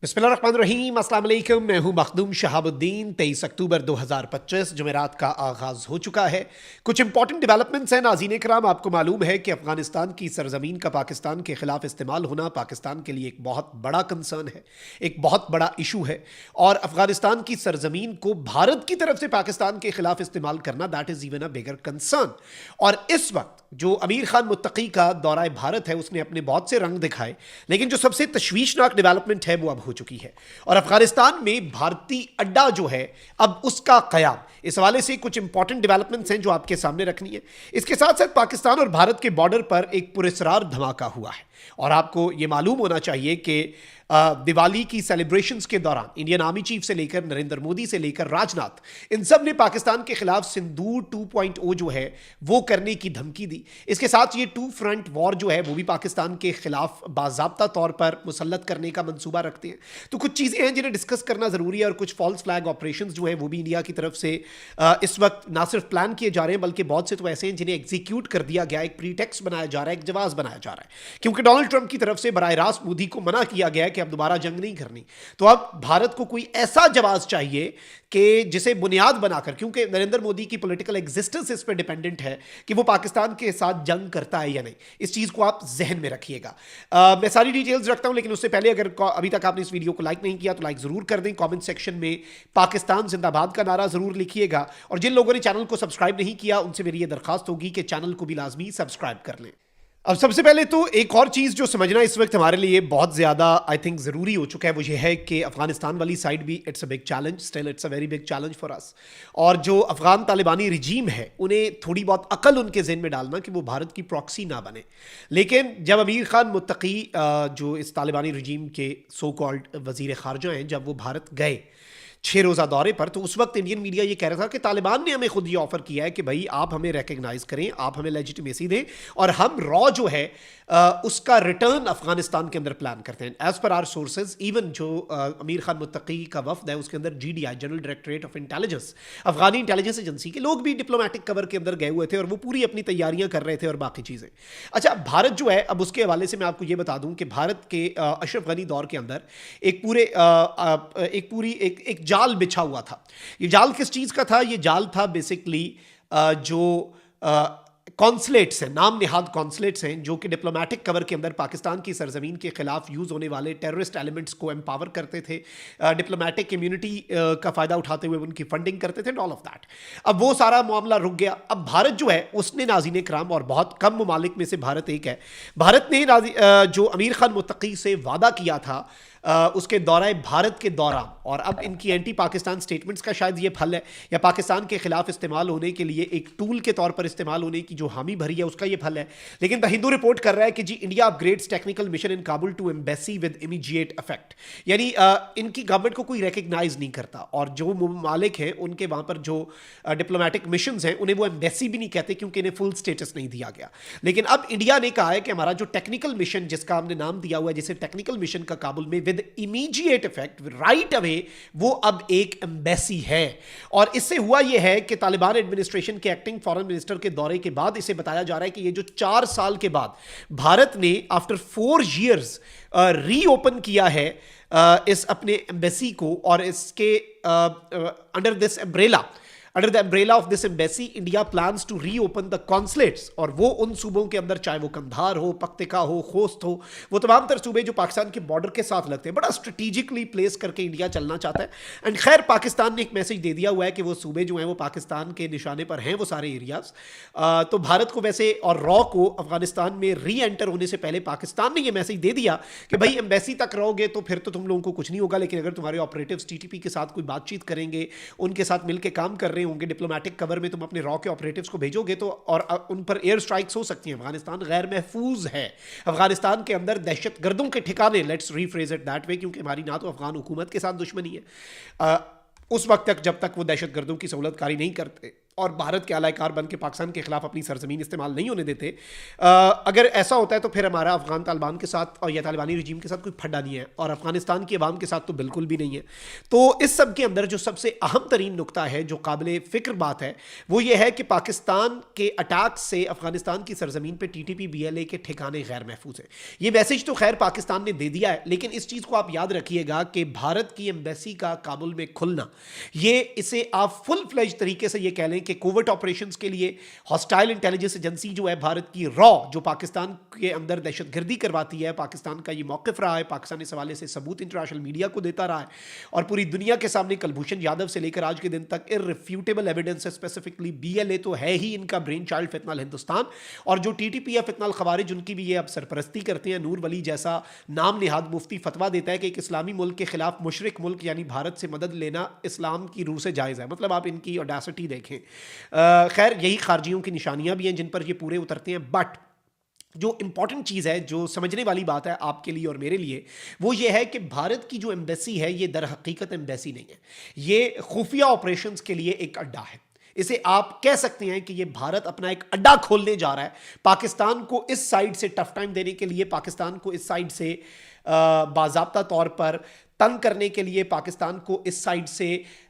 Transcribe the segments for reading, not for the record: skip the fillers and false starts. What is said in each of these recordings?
बिस्मिल्लाहिर्रहमानिर्रहीम, अस्सलाम वालेकुम। मैं हूं मखदूम शहाबुद्दीन। 23 अक्टूबर 2025 जुमेरात का आगाज़ हो चुका है। कुछ इंपॉर्टेंट डेवलपमेंट्स हैं नाज़रीन कराम। आपको मालूम है कि अफ़गानिस्तान की सरजमीन का पाकिस्तान के ख़िलाफ़ इस्तेमाल होना पाकिस्तान के लिए एक बहुत बड़ा कंसर्न है, एक बहुत बड़ा इशू है। और अफ़गानिस्तान की सरजमीन को भारत की तरफ से पाकिस्तान के ख़िलाफ़ इस्तेमाल करना, that is even a bigger concern. और इस वक्त जो अमीर खान मुत्तकी का दौरा भारत है उसने अपने बहुत से रंग दिखाए, लेकिन जो सबसे तशवीशनाक डेवलपमेंट है वो अब हो चुकी है। और अफगानिस्तान में भारतीय अड्डा जो है अब उसका कयाम, इस हवाले से कुछ इंपॉर्टेंट डेवलपमेंट्स हैं जो आपके सामने रखनी है। इसके साथ साथ पाकिस्तान और भारत के बॉर्डर पर एक पुरस्कार धमाका हुआ है। और आपको ये मालूम होना चाहिए कि दिवाली की सेलिब्रेशंस के दौरान इंडियन आर्मी चीफ से लेकर नरेंद्र मोदी से लेकर राजनाथ, इन सब ने पाकिस्तान के खिलाफ सिंदूर 2.0 जो है वो करने की धमकी दी। इसके साथ ये टू फ्रंट वॉर जो है वो भी पाकिस्तान के खिलाफ बाज़ाब्ता तौर पर मुसल्लत करने का मंसूबा रखते हैं। तो कुछ चीज़ें हैं जिन्हें डिस्कस करना ज़रूरी है। और कुछ फॉल्स फ्लैग ऑपरेशंस जो हैं वो भी इंडिया की तरफ से इस वक्त ना सिर्फ प्लान किए जा रहे हैं, बल्कि बहुत से तो ऐसे हैं जिन्हें एग्जीक्यूट कर दिया गया, एक प्रीटेक्स्ट बनाया जा रहा है, एक जवाब बनाया जा रहा है। क्योंकि डोनाल्ड ट्रंप की तरफ से बराह रास्त मोदी को मना किया गया कि अब दोबारा जंग नहीं करनी, तो अब भारत को कोई ऐसा जवाब चाहिए कि जिसे बुनियाद बनाकर, क्योंकि नरेंद्र मोदी की पॉलिटिकल एग्जिस्टेंस इस पर डिपेंडेंट है कि वो पाकिस्तान के साथ जंग करता है या नहीं। इस चीज को आप जहन में रखिएगा। मैं सारी डिटेल्स रखता हूं, लेकिन उससे पहले अगर अभी तक आपने इस वीडियो को लाइक नहीं किया तो लाइक जरूर कर दें। कमेंट सेक्शन में पाकिस्तान जिंदाबाद का नारा जरूर लिखिएगा। और जिन लोगों ने चैनल को सब्सक्राइब नहीं किया उनसे मेरी यह दरखास्त होगी कि चैनल को भी लाजमी सब्सक्राइब कर लें। अब सबसे पहले तो एक और चीज़ जो समझना इस वक्त हमारे लिए बहुत ज़्यादा आई थिंक ज़रूरी हो चुका है वो ये है कि अफ़गानिस्तान वाली साइड भी it's a big challenge, still it's a very big challenge for us. और जो अफ़गान तालिबानी रिजीम है उन्हें थोड़ी बहुत अकल उनके ज़हन में डालना कि वो भारत की प्रॉक्सी ना बने। लेकिन जब अमीर खान मुत्तकी जो इस तालिबानी रिजीम के सो कॉल्ड वज़ीर ख़ारजा हैं, जब वो भारत गए 6 रोज़ा दौरे पर, तो उस वक्त इंडियन मीडिया ये कह रहा था कि तालिबान ने हमें खुद ये ऑफर किया है कि भाई आप हमें रिकग्नाइज करें, आप हमें लेजिटिमेसी दें और हम रॉ जो है उसका रिटर्न अफगानिस्तान के अंदर प्लान करते हैं। As per are sources, even जो अमीर खान मुत्तकी का वफ्द है उसके अंदर GDI, general directorate of intelligence, Afghani intelligence agency के लोग भी डिप्लोमेटिक कवर के अंदर गए हुए थे और वो पूरी अपनी तैयारियां कर रहे थे और बाकी चीज़ें। अच्छा, भारत जो है अब उसके हवाले से मैं आपको ये बता दूं कि भारत के अशरफ गनी दौर के अंदर एक जाल बिछा हुआ था। ये जाल किस चीज़ का था? ये जाल था बेसिकली जो कॉन्सुलेट्स हैं, नाम निहाद कॉन्सुलेट्स हैं, जो कि डिप्लोमेटिक कवर के अंदर पाकिस्तान की सरजमीन के खिलाफ यूज़ होने वाले टेररिस्ट एलिमेंट्स को एम्पावर करते थे, डिप्लोमेटिक कम्युनिटी का फ़ायदा उठाते हुए उनकी फंडिंग करते थे, ऑल ऑफ दैट। अब वो सारा मामला रुक गया। अब भारत जो है उसने नाज़रीन कराम, और बहुत कम ममालिक में से भारत एक है, भारत ने जो अमीर खान मुत्तकी से वादा किया था उसके दौरान भारत के दौरान, और अब इनकी एंटी पाकिस्तान स्टेटमेंट्स का शायद ये फल है या पाकिस्तान के खिलाफ इस्तेमाल होने के लिए एक टूल के तौर पर इस्तेमाल होने की जो हामी भरी है उसका ये फल है। लेकिन द हिंदू रिपोर्ट कर रहा है कि जी India upgrades technical mission in Kabul to embassy with immediate effect. यानी इनकी गवर्नमेंट को कोई रिकग्नाइज नहीं करता, और जो ममालिक हैं उनके वहां पर जो डिप्लोमेटिक मिशन हैं उन्हें वो एम्बेसी भी नहीं कहते क्योंकि इन्हें फुल स्टेटस नहीं दिया गया। लेकिन अब इंडिया ने कहा है कि हमारा जो टेक्निकल मिशन, जिसका हमने नाम दिया हुआ है जिसे टेक्निकल मिशन का काबुल में इमीडिएट इफेक्ट, राइट अवे, वो अब एक एम्बेसी है। और इससे हुआ यह है कि तालिबान एडमिनिस्ट्रेशन के एक्टिंग फॉरेन मिनिस्टर के दौरे के बाद इसे बताया जा रहा है कि ये जो 4 साल के बाद भारत ने आफ्टर 4 years रीओपन किया है इस अपने एम्बेसी को, और इसके under the umbrella of this embassy India plans to reopen the consulates. और वो उन सूबों के अंदर, चाहे वो कंधार हो, पख्तिका हो, खोस्त हो, वो तमाम तर सूबे जो पाकिस्तान के बॉर्डर के साथ लगते हैं, बड़ा स्ट्रेटेजिकली प्लेस करके इंडिया चलना चाहता है। एंड खैर पाकिस्तान ने एक मैसेज दे दिया हुआ है कि वो सूबे जो हैं वो पाकिस्तान के निशाने पर हैं, वो सारे एरियाज। तो भारत को वैसे, और रॉ को अफगानिस्तान में री एंटर होने से पहले पाकिस्तान ने यह मैसेज दे दिया कि भाई एम्बेसी तक रहोगे तो फिर तो तुम लोगों को कुछ नहीं होगा, लेकिन अगर तुम्हारे ऑपरेटिव्स TTP के साथ कोई बातचीत करेंगे, उनके साथ मिलकर काम कर रहे होंगे, डिप्लोमेटिक कवर में तुम अपने रॉ के ऑपरेटिव्स को भेजोगे तो, और उन पर एयर स्ट्राइक्स हो सकती हैं। अफगानिस्तान गैर महफूज है, अफगानिस्तान के अंदर दहशतगर्दों के ठिकाने, let's rephrase it that way, क्योंकि हमारी ना तो अफगान हुकूमत के साथ दुश्मनी है उस वक्त तक जब तक वो दहशतगर्दों की सहूलतकारी नहीं करते, और भारत के आलाकार बन के पाकिस्तान के खिलाफ अपनी सरजमीन इस्तेमाल नहीं होने देते। अगर ऐसा होता है तो फिर हमारा अफगान तालिबान के साथ और या तालिबानी रजीम के साथ कोई फड्डा नहीं है, और अफगानिस्तान की आवाम के साथ तो बिल्कुल भी नहीं है। तो इस सब के अंदर जो सबसे अहम तरीन नुकता है, जो काबिल फ़िक्र बात है, वो ये है कि पाकिस्तान के अटैक से अफगानिस्तान की सरजमीन पर TTP BLA के ठिकाने गैर महफूज हैं। ये मैसेज तो खैर पाकिस्तान ने दे दिया है, लेकिन इस चीज़ को आप याद रखिएगा कि भारत की एम्बेसी का काबुल में खुलना, ये इसे आप फुल फ्लेज तरीके से ये कह लें कि कोवर्ट ऑपरेशंस के लिए हॉस्टाइल इंटेलिजेंस एजेंसी जो है भारत की रॉ, जो पाकिस्तान के अंदर दहशतगर्दी करवाती है, पाकिस्तान का ये मौक़िफ़ रहा है, पाकिस्तान इस हवाले से सबूत इंटरनेशनल मीडिया को देता रहा है और पूरी दुनिया के सामने कुलभूषण यादव से लेकर आज के दिन तक इररिफ्यूटेबल एविडेंस है। स्पेसिफिकली BLA तो है ही इनका ब्रेन चाइल्ड फितनल हिंदुस्तान, और जो TTP या फितनल खवारिज उनकी भी ये अब सरपरस्ती करते हैं। नूर वली जैसा नाम निहाद मुफ्ती फतवा देता है कि एक इस्लामी मुल्क के खिलाफ मुशरिक मुल्क यानी भारत से मदद लेना इस्लाम की रूह से जायज़ है। मतलब आप इनकी ऑडेसिटी देखें। खैर यही खारजियों की निशानियां भी हैं जिन पर ये पूरे उतरते हैं। बट जो इंपॉर्टेंट चीज़ है, जो समझने वाली बात है आपके लिए और मेरे लिए, वो ये है कि भारत की जो एम्बेसी है ये दर हकीकत एम्बेसी नहीं है, ये खुफिया ऑपरेशंस के लिए एक अड्डा है। इसे आप कह सकते हैं कि ये भारत अपना एक अड्डा खोलने जा रहा है, पाकिस्तान को इस साइड से टफ टाइम देने के लिए, पाकिस्तान को इस साइड से बाज़ाब्ता तौर पर तंग करने के लिए, पाकिस्तान को इस साइड से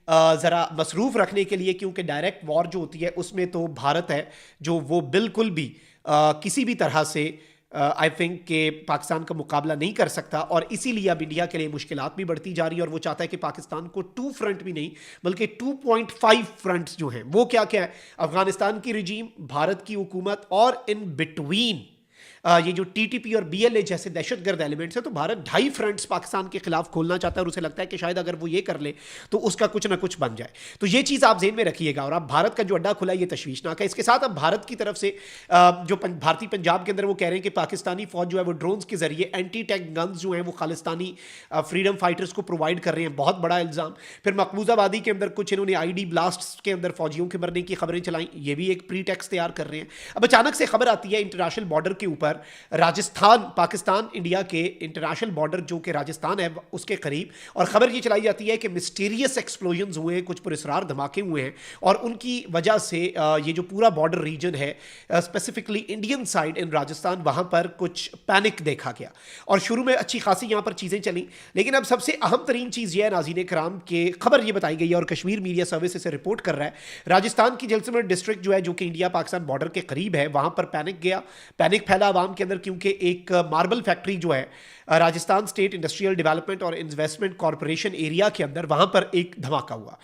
ज़रा मसरूफ़ रखने के लिए, क्योंकि डायरेक्ट वॉर जो होती है उसमें तो भारत है जो वो बिल्कुल भी किसी भी तरह से आई थिंक कि पाकिस्तान का मुकाबला नहीं कर सकता, और इसीलिए अब इंडिया के लिए मुश्किलात भी बढ़ती जा रही है। और वो चाहता है कि पाकिस्तान को 2 फ्रंट भी नहीं बल्कि 2.5 फ्रंट्स जो हैं वो क्या क्या है, अफगानिस्तान की रजीम, भारत की हुकूमत और इन बिटवीन ये जो TTP और BLA जैसे दहशतगर्द एलिमेंट्स हैं। तो भारत 2.5 फ्रंट्स पाकिस्तान के खिलाफ खोलना चाहता है और उसे लगता है कि शायद अगर वो ये कर ले तो उसका कुछ ना कुछ बन जाए। तो ये चीज़ आप जेहन में रखिएगा। और अब भारत का जो अड्डा खुला है ये तशवीशनाक है। इसके साथ अब भारत की तरफ से जो भारतीय पंजाब के अंदर वो कह रहे हैं कि पाकिस्तानी फौज जो है वो ड्रोन्स के जरिए एंटी टैंक गन्स जो हैं वो खालिस्तानी फ्रीडम फाइटर्स को प्रोवाइड कर रहे हैं। बहुत बड़ा इल्ज़ाम। फिर मकबूजाबादी के अंदर कुछ इन्होंने ID ब्लास्ट के अंदर फौजियों के मरने की खबरें चलाई, ये भी एक प्रीटेक्स्ट तैयार कर रहे हैं। अब अचानक से खबर आती है इंटरनेशनल बॉर्डर के ऊपर, राजस्थान पाकिस्तान इंडिया के इंटरनेशनल बॉर्डर जो कि राजस्थान है उसके करीब, और खबर ये चलाई जाती है कि मिस्टीरियस एक्सप्लोजन्स हुए हैं, कुछ पुरस्रार धमाके हुए हैं, और उनकी वजह से ये जो पूरा बॉर्डर रीजन है, स्पेसिफिकली इंडियन साइड इन राजस्थान, वहां पर कुछ पैनिक देखा गया। और शुरू में अच्छी खासी यहां पर चीजें चली, लेकिन अब सबसे अहम तरीन चीज यह है नाज़रीन कराम के खबर ये बताई गई है और कश्मीर मीडिया सर्विस इसे रिपोर्ट कर रहा है, राजस्थान की जैसलमेर डिस्ट्रिक्ट जो है जो कि इंडिया पाकिस्तान बॉर्डर के करीब है, वहां पर पैनिक फैला आवाम के अंदर, क्योंकि एक मार्बल फैक्ट्री जो है राजस्थान स्टेट इंडस्ट्रियल डेवलपमेंट और इन्वेस्टमेंट कॉरपोरेशन एरिया के अंदर, वहां पर एक धमाका हुआ।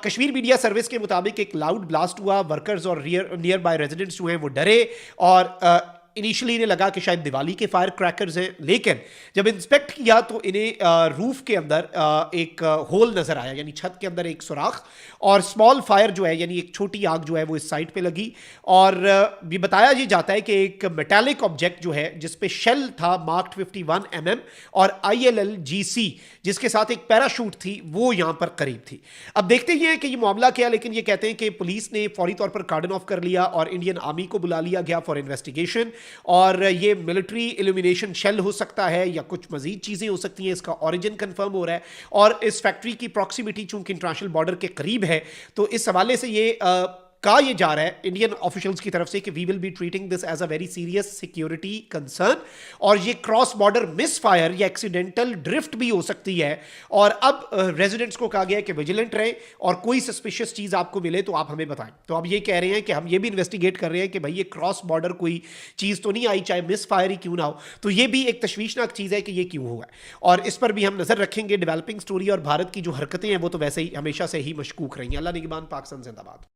कश्मीर मीडिया सर्विस के मुताबिक एक लाउड ब्लास्ट हुआ, वर्कर्स और नियर बाय रेजिडेंट्स जो हैं वो डरे, और इनिशियली इन्हें लगा कि शायद दिवाली के फायर क्रैकर्स हैं, लेकिन जब इंस्पेक्ट किया तो इन्हें रूफ के अंदर एक होल नजर आया, यानी छत के अंदर एक सुराख, और स्मॉल फायर जो है यानी एक छोटी आग जो है वो इस साइड पे लगी। और भी बताया ये जाता है कि एक मेटालिक ऑब्जेक्ट जो है जिस पे शेल था मार्क्ड 51 mm और ILLGC जिसके साथ एक पैराशूट थी, वो यहां पर करीब थी। अब देखते ही हैं कि ये मामला क्या, लेकिन ये कहते हैं कि पुलिस ने फौरी तौर पर कार्डन ऑफ कर लिया और इंडियन आर्मी को बुला लिया गया फॉर इन्वेस्टिगेशन, और ये मिलिट्री इल्यूमिनेशन शेल हो सकता है या कुछ मजीद चीजें हो सकती हैं, इसका ओरिजिन कंफर्म हो रहा है। और इस फैक्ट्री की प्रॉक्सिमिटी चूंकि इंटरनेशनल बॉर्डर के करीब है, तो इस हवाले से ये कहा यह जा रहा है इंडियन ऑफिशियल्स की तरफ से कि we will be treating this as a very serious security concern, और ये क्रॉस बॉर्डर मिस फायर या एक्सीडेंटल ड्रिफ्ट भी हो सकती है। और अब रेजिडेंट्स को कहा गया है कि विजिलेंट रहें, और कोई सस्पिशियस चीज आपको मिले तो आप हमें बताएं। तो अब ये कह रहे हैं कि हम ये भी इन्वेस्टिगेट कर रहे हैं कि भाई ये क्रॉस बॉर्डर कोई चीज तो नहीं आई, चाहे मिस फायर ही क्यों ना हो। तो ये भी एक तशवीशनाक चीज है कि ये क्यों हुआ है, और इस पर भी हम नजर रखेंगे। डेवलपिंग स्टोरी और भारत की जो हरकतें हैं वो तो वैसे ही हमेशा से ही मशकूक रही हैं। अल्लाह निगहबान, पाकिस्तान जिंदाबाद।